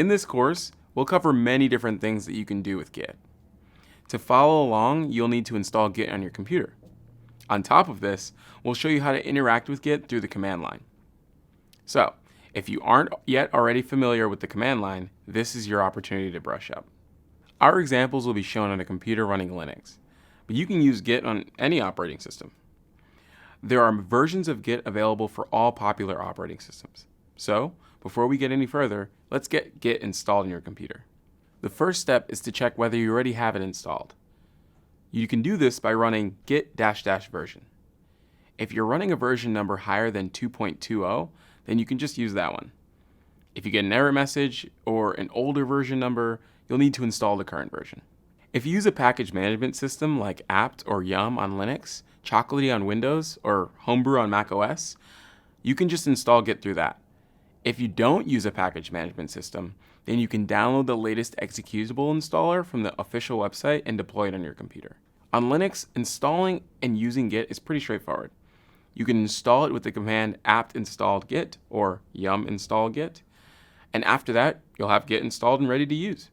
In this course, we'll cover many different things that you can do with Git. To follow along, you'll need to install Git on your computer. On top of this, we'll show you how to interact with Git through the command line. So, if you aren't yet already familiar with the command line, this is your opportunity to brush up. Our examples will be shown on a computer running Linux, but you can use Git on any operating system. There are versions of Git available for all popular operating systems. So, before we get any further, let's get Git installed on your computer. The first step is to check whether you already have it installed. You can do this by running git ---- version. If you're running a version number higher than 2.20, then you can just use that one. If you get an error message or an older version number, you'll need to install the current version. If you use a package management system like apt or yum on Linux, Chocolatey on Windows, or Homebrew on Mac OS, you can just install Git through that. If you don't use a package management system, then you can download the latest executable installer from the official website and deploy it on your computer. On Linux, installing and using Git is pretty straightforward. You can install it with the command apt install git or yum install git, and after that, you'll have Git installed and ready to use.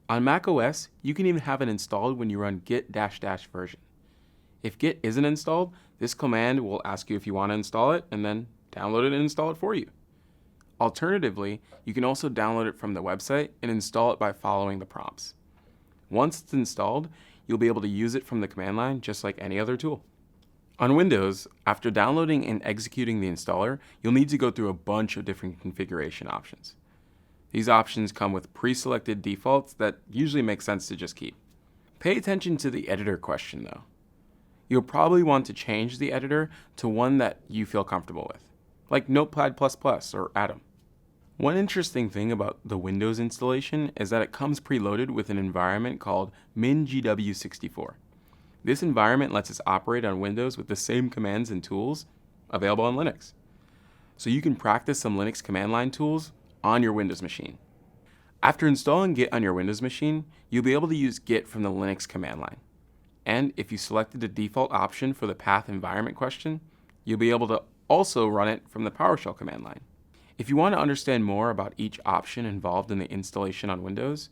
On Mac OS, you can even have it installed when you run git ---- version. If Git isn't installed, this command will ask you if you want to install it and then download it and install it for you. Alternatively, you can also download it from the website and install it by following the prompts. Once it's installed, you'll be able to use it from the command line just like any other tool. On Windows, after downloading and executing the installer, you'll need to go through a bunch of different configuration options. These options come with pre-selected defaults that usually make sense to just keep. Pay attention to the editor question though. You'll probably want to change the editor to one that you feel comfortable with, like Notepad++ or Atom. One interesting thing about the Windows installation is that it comes preloaded with an environment called MinGW64. This environment lets us operate on Windows with the same commands and tools available on Linux. So you can practice some Linux command line tools on your Windows machine. After installing Git on your Windows machine, you'll be able to use Git from the Linux command line. And if you selected the default option for the path environment question, you'll be able to also run it from the PowerShell command line. If you want to understand more about each option involved in the installation on Windows,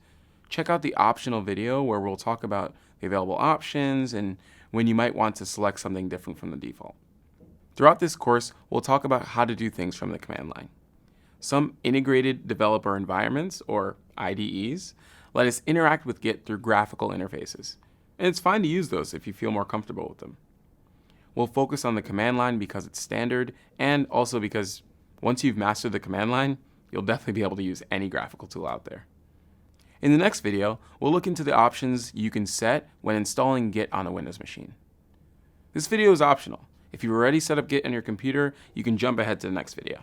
check out the optional video where we'll talk about the available options and when you might want to select something different from the default. Throughout this course, we'll talk about how to do things from the command line. Some integrated developer environments, or IDEs, let us interact with Git through graphical interfaces, and it's fine to use those if you feel more comfortable with them. We'll focus on the command line because it's standard, and also because once you've mastered the command line, you'll definitely be able to use any graphical tool out there. In the next video, we'll look into the options you can set when installing Git on a Windows machine. This video is optional. If you've already set up Git on your computer, you can jump ahead to the next video.